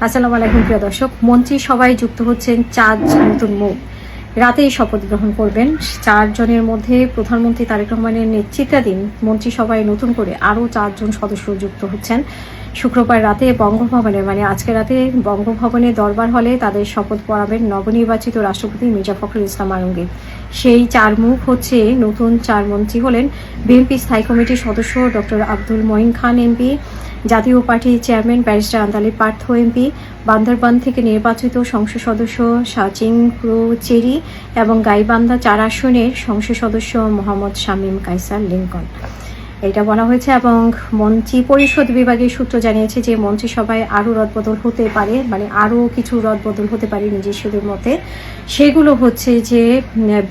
আসসালামু আলাইকুম প্রিয় দর্শক, মন্ত্রিসভায় যুক্ত হচ্ছেন 4 নতুন মুখ। রাতেই শপথ গ্রহণ করবেন 4 জনের মধ্যে প্রধানমন্ত্রী তারেক রহমানের নেতৃত্বাধীন মন্ত্রিসভায় নতুন করে আরও 4 জন সদস্য যুক্ত হচ্ছেন। শুক্রবার রাতে বঙ্গভবনে আজকে রাতে বঙ্গভবনে দরবার হলে তাদের শপথ পড়াবেন নবনির্বাচিত রাষ্ট্রপতি মির্জা ফখরুল ইসলাম আলমগীর। সেই 4 মুখ হচ্ছে, নতুন 4 মন্ত্রী হলেন বিএনপি স্থায়ী কমিটির সদস্য ডক্টর আব্দুল মঈন খান এমপি, জাতীয় পার্টির chairman barrister Andaleeb Partha MP, Bandarban থেকে নির্বাচিত সংসদ সদস্য সাচিং প্রো চেরি এবং গাইবান্ধা 4 আসনের সংসদ সদস্য মোহাম্মদ শামীম কায়সার লিঙ্কন। এটা বলা হয়েছে এবং মন্ত্রী পরিষদ বিভাগের সূত্র জানিয়েছে যে মন্ত্রিসভায় আরও রদবদল হতে পারে, আরও কিছু রদবদল হতে পারে নিজস্বদের মতে। সেগুলো হচ্ছে যে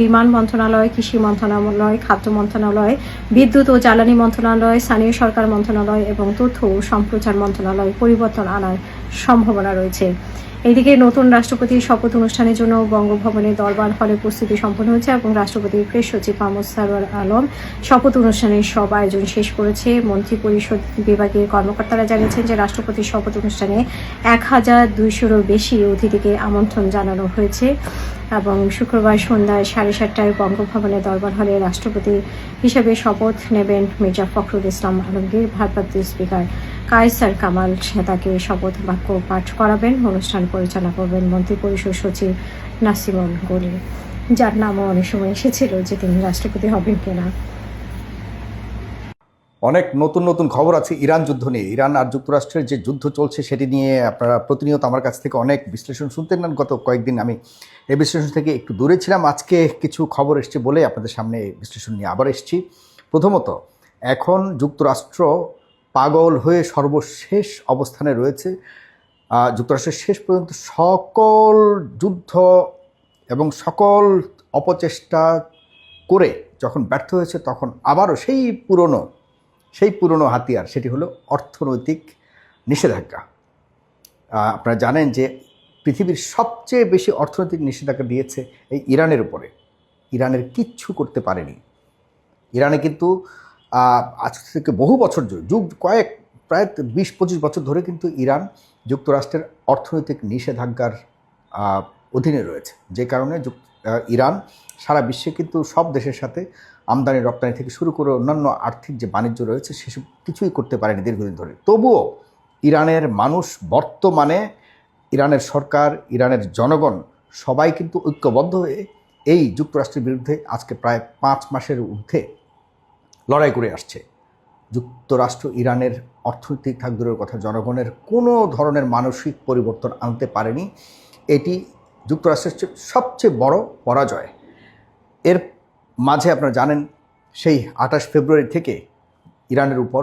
বিমান মন্ত্রণালয়, কৃষি মন্ত্রণালয়, খাদ্য মন্ত্রণালয়, বিদ্যুৎ ও জ্বালানি মন্ত্রণালয়, স্থানীয় সরকার মন্ত্রণালয় এবং তথ্য ও সম্প্রচার মন্ত্রণালয় পরিবর্তন আনার সম্ভাবনা রয়েছে। এদিকে নতুন রাষ্ট্রপতির শপথ অনুষ্ঠানের জন্য বঙ্গভবনের দরবার হলে প্রস্তুতি সম্পন্ন হয়েছে এবং রাষ্ট্রপতির প্রেস সচিব মোহাম্মদ সারওয়ার আলম শপথ অনুষ্ঠানের সব আয়োজন শেষ করেছে। মন্ত্রী পরিষদ বিভাগের কর্মকর্তারা জানিয়েছেন যে রাষ্ট্রপতির শপথ অনুষ্ঠানে 1200-ও বেশি অতিথিকে আমন্ত্রণ জানানো হয়েছে এবং শুক্রবার সন্ধ্যায় 7:30টায় বঙ্গভবনের দরবার হলে রাষ্ট্রপতি হিসেবে শপথ নেবেন মির্জা ফখরুল ইসলাম আলমগীর। ভারপ্রাপ্ত স্পিকার কায়সার কামাল তাকে শপথ বাক্য পাঠ করাবেন। অনুষ্ঠান পরিচালনা করবেন মন্ত্রিপরিষদ সচিব নাসিমুল গনি, যার নামও অনেক সময় এসেছিল যে তিনি রাষ্ট্রপতি হবেন কিনা। অনেক নতুন নতুন খবর আছে ইরান যুদ্ধ নিয়ে। ইরান আর যুক্তরাষ্ট্রের যে যুদ্ধ চলছে সেটি নিয়ে আপনারা প্রতিনিয়ত আমার কাছ থেকে অনেক বিশ্লেষণ শুনতেন না। গত কয়েকদিন আমি এই বিশ্লেষণ থেকে একটু দূরে ছিলাম। আজকে কিছু খবর এসছে বলে আপনাদের সামনে বিশ্লেষণ নিয়ে আবার এসেছি। প্রথমত, এখন যুক্তরাষ্ট্র পাগল হয়ে সর্বশেষ অবস্থানে রয়েছে। যুক্তরাষ্ট্রের শেষ পর্যন্ত সকল যুদ্ধ এবং সকল অপচেষ্টা করে যখন ব্যর্থ হয়েছে, তখন আবারও সেই পুরনো হাতিয়ার, সেটি হলো অর্থনৈতিক নিষেধাজ্ঞা। আপনারা জানেন যে পৃথিবীর সবচেয়ে বেশি অর্থনৈতিক নিষেধাজ্ঞা দিয়েছে এই ইরানের উপরে। ইরানের কিচ্ছু করতে পারেনি। ইরানে কিন্তু আজ থেকে বহু বছর প্রায় 20-25 বছর ধরে কিন্তু ইরান যুক্তরাষ্ট্রের অর্থনৈতিক নিষেধাজ্ঞার অধীনে রয়েছে, যে কারণে ইরান সারা বিশ্বে কিন্তু সব দেশের সাথে আমদানি রপ্তানি থেকে শুরু করে অন্যান্য আর্থিক যে বাণিজ্য রয়েছে সেসব কিছুই করতে পারেনি দীর্ঘদিন ধরে। তবুও ইরানের মানুষ বর্তমানে, ইরানের সরকার, ইরানের জনগণ সবাই কিন্তু ঐক্যবদ্ধ হয়ে এই যুক্তরাষ্ট্রের বিরুদ্ধে আজকে প্রায় 5 মাসের ঊর্ধ্বে লড়াই করে আসছে। যুক্তরাষ্ট্র ইরানের অর্থনৈতিক থাকদূরের কথা, জনগণের কোনো ধরনের মানসিক পরিবর্তন আনতে পারেনি। এটি যুক্তরাষ্ট্রের সবচেয়ে বড় পরাজয়। এর মাঝে আপনারা জানেন সেই 28 ফেব্রুয়ারি থেকে ইরানের উপর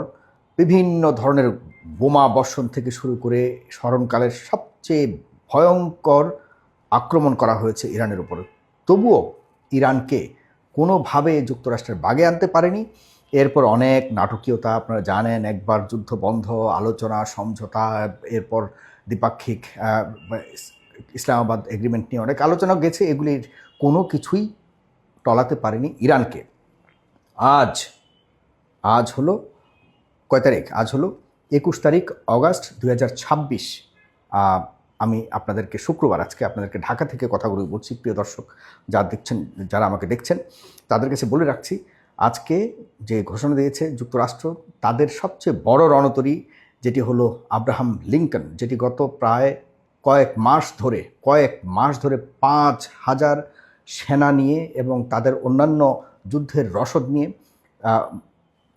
বিভিন্ন ধরনের বোমা বর্ষণ থেকে শুরু করে স্মরণকালের সবচেয়ে ভয়ঙ্কর আক্রমণ করা হয়েছে ইরানের উপর। তবুও ইরানকে কোনোভাবে যুক্তরাষ্ট্রের বাগে আনতে পারেনি। এরপর অনেক নাটকীয়তা, আপনারা জানেন, একবার যুদ্ধ বন্ধ, আলোচনা, সমঝোতা, এরপর দ্বিপাক্ষিক ইসলামাবাদ এগ্রিমেন্ট নিয়ে অনেক আলোচনা গেছে। এগুলির কোনো কিছুই টলাতে পারেনি ইরানকে। আজ হলো কয় তারিখ? আজ হলো 21 তারিখ অগাস্ট 2026। আমি আপনাদেরকে শুক্রবার আজকে আপনাদেরকে ঢাকা থেকে কথাগুলো বলছি। প্রিয় দর্শক যারা আমাকে দেখছেন তাদের কাছে বলে রাখছি, আজকে যে ঘোষণা দিয়েছে যুক্তরাষ্ট্র, তাদের সবচেয়ে বড় রণতরী যেটি হলো আব্রাহাম লিঙ্কন, যেটি গত প্রায় কয়েক মাস ধরে 5,000 সেনা নিয়ে এবং তাদের অন্যান্য যুদ্ধের রসদ নিয়ে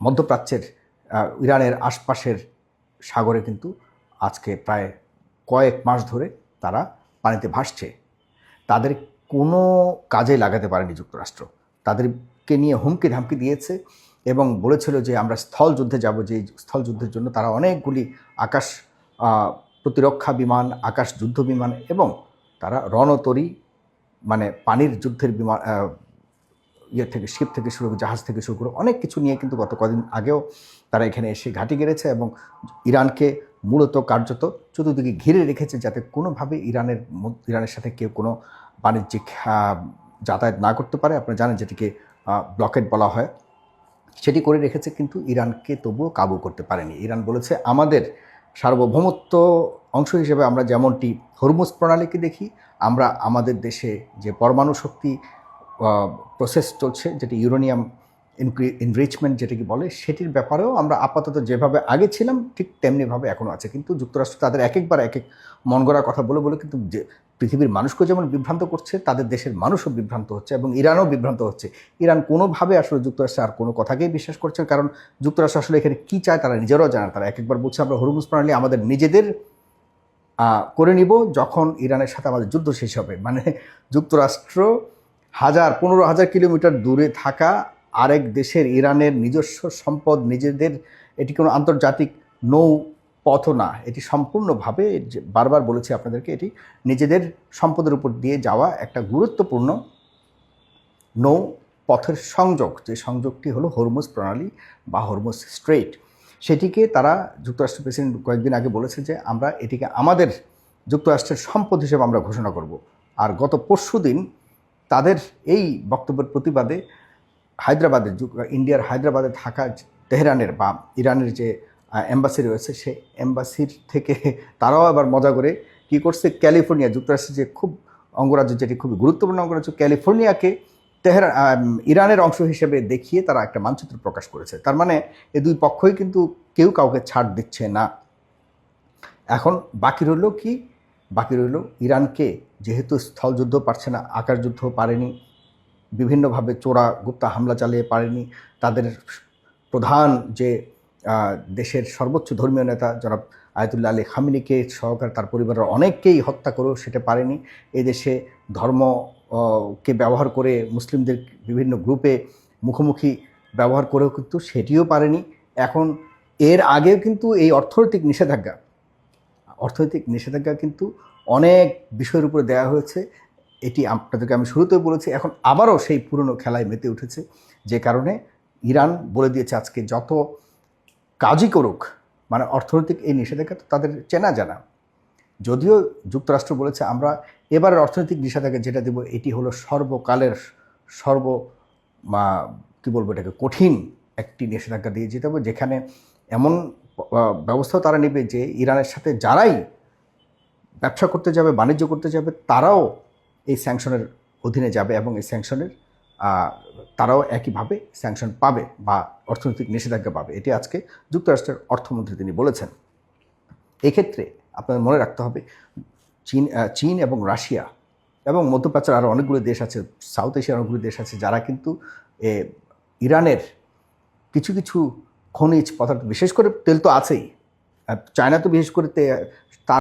মধ্যপ্রাচ্যের ইরানের আশপাশের সাগরে কিন্তু আজকে প্রায় কয়েক মাস ধরে তারা পানিতে ভাসছে। তাদের কোনো কাজে লাগাতে পারেনি যুক্তরাষ্ট্র। তাদেরকে নিয়ে হুমকি ধামকি দিয়েছে এবং বলেছিল যে আমরা স্থল যুদ্ধে যাব, যে স্থল যুদ্ধের জন্য তারা অনেকগুলি আকাশ প্রতিরক্ষা বিমান, আকাশ যুদ্ধ বিমান এবং তারা রণতরী, পানির যুদ্ধের বিমান, শিপ থেকে শুরু করে জাহাজ থেকে শুরু করে অনেক কিছু নিয়ে কিন্তু গত কদিন আগেও তারা এখানে এসে ঘাঁটি গেড়েছে এবং ইরানকে মূলত কার্যত চতুর্দিকে ঘিরে রেখেছে, যাতে কোনোভাবে ইরানের সাথে কেউ কোনো বাণিজ্যিক যাতায়াত না করতে পারে। আপনারা জানেন যেটিকে ব্লকেড বলা হয়। সেটি করে রেখেছে, কিন্তু ইরানকে তবুও কাবু করতে পারেনি। ইরান বলেছে আমাদের সার্বভৌমত্ব অংশ হিসেবে আমরা যেমনটি হরমুজ প্রণালীকে দেখি, আমরা আমাদের দেশে যে পরমাণু শক্তি প্রসেস চলছে, যেটি ইউরেনিয়াম এনরিচমেন্ট যেটাকে বলে, সেটির ব্যাপারেও আমরা আপাতত যেভাবে আগে ছিলাম ঠিক তেমনিভাবে এখনও আছে। কিন্তু যুক্তরাষ্ট্র তাদের এক একবার এক এক মন গড়া কথা বলে বলে কিন্তু যে পৃথিবীর মানুষকেও যেমন বিভ্রান্ত করছে, তাদের দেশের মানুষও বিভ্রান্ত হচ্ছে এবং ইরানও বিভ্রান্ত হচ্ছে। ইরান কোনোভাবে আসলে যুক্তরাষ্ট্র আর কোনো কথাকেই বিশ্বাস করছে, কারণ যুক্তরাষ্ট্র আসলে এখানে কী চায় তারা নিজেরাও জানে। তারা এক একবার বলছে আমরা হরমুজ প্রণালী আমাদের নিজেদের করে নিব যখন ইরানের সাথে আমাদের যুদ্ধ শেষ হবে। মানে যুক্তরাষ্ট্র 15,000 কিলোমিটার দূরে থাকা আরেক দেশের ইরানের নিজস্ব সম্পদ নিজেদের, এটি কোনো আন্তর্জাতিক নৌ পথও না, এটি সম্পূর্ণভাবে বারবার বলেছি আপনাদেরকে, এটি নিজেদের সম্পদের উপর দিয়ে যাওয়া একটা গুরুত্বপূর্ণ নৌ পথের সংযোগ, যে সংযোগটি হলো হরমুজ প্রণালী বা হরমুজ স্ট্রেইট। সেটিকে তারা যুক্তরাষ্ট্রের প্রেসিডেন্ট কয়েকদিন আগে বলেছে যে আমরা এটিকে আমাদের যুক্তরাষ্ট্রের সম্পদ হিসেবে আমরা ঘোষণা করব। আর গত পরশুদিন তাদের এই বক্তব্যের প্রতিবাদে হায়দ্রাবাদে, ইন্ডিয়ার হায়দ্রাবাদে থাকা তেহরানের বা ইরানের যে এম্বাসি রয়েছে, সেই এম্বাসির থেকে তারাও আবার মজা করে কী করছে, ক্যালিফোর্নিয়া, যুক্তরাষ্ট্রের যে খুব অঙ্গরাজ্য, যেটি খুবই গুরুত্বপূর্ণ অঙ্গরাজ্য, ক্যালিফোর্নিয়াকে ইরানের অংশ হিসেবে দেখিয়ে তারা একটা মানচিত্র প্রকাশ করেছে। তার মানে এই দুই পক্ষই কিন্তু কেউ কাউকে ছাড় দিচ্ছে না। এখন বাকি রইল কি? বাকি রইল ইরানকে, যেহেতু স্থলযুদ্ধ পারছে না, আকাশ যুদ্ধ পারেনি, বিভিন্নভাবে চোরা গুপ্তা হামলা চালিয়ে পারেনি, তাদের প্রধান যে দেশের সর্বোচ্চ ধর্মীয় নেতা জনাব আয়াতুল্লাহ আলী খামেনিকে সহকারে তার পরিবারের অনেককেই হত্যা করেও সেটা পারেনি। এই দেশে ধর্মকে ব্যবহার করে মুসলিমদের বিভিন্ন গ্রুপে মুখোমুখি ব্যবহার করেও কিন্তু সেটিও পারেনি। এখন এর আগেও কিন্তু এই অর্থনৈতিক নিষেধাজ্ঞা কিন্তু অনেক বিষয়ের উপরে দেওয়া হয়েছে। এটি আপনাদেরকে আমি শুরুতেও বলেছি, এখন আবারও সেই পুরনো খেলায় মেতে উঠেছে, যে কারণে ইরান বলে দিয়েছে আজকে যত কাজই করুক, মানে অর্থনৈতিক এই নিষেধাজ্ঞা তো তাদের চেনা জানা। যদিও যুক্তরাষ্ট্র বলেছে আমরা এবারের অর্থনৈতিক নিষেধাজ্ঞা যেটা দেব এটি হলো সর্বকালের কী বলবো এটাকে, কঠিন একটি নিষেধাজ্ঞা দিয়ে যেতে হবে, যেখানে এমন ব্যবস্থাও তারা নেবে যে ইরানের সাথে যারাই ব্যবসা করতে যাবে, বাণিজ্য করতে যাবে, তারাও এই স্যাংশনের অধীনে যাবে এবং এই স্যাংশনের তারাও একইভাবে স্যাংশন পাবে বা অর্থনৈতিক নিষেধাজ্ঞা পাবে। এটি আজকে যুক্তরাষ্ট্রের অর্থমন্ত্রী তিনি বলেছেন। এক্ষেত্রে আপনাদের মনে রাখতে হবে চীন এবং রাশিয়া এবং মধ্যপ্রাচ্যের আরও অনেকগুলো দেশ আছে, সাউথ এশিয়ার অনেকগুলো দেশ আছে, যারা কিন্তু ইরানের কিছু কিছু খনিজ পদার্থ, বিশেষ করে তেল তো আছেই, চায়না তো বিশেষ করে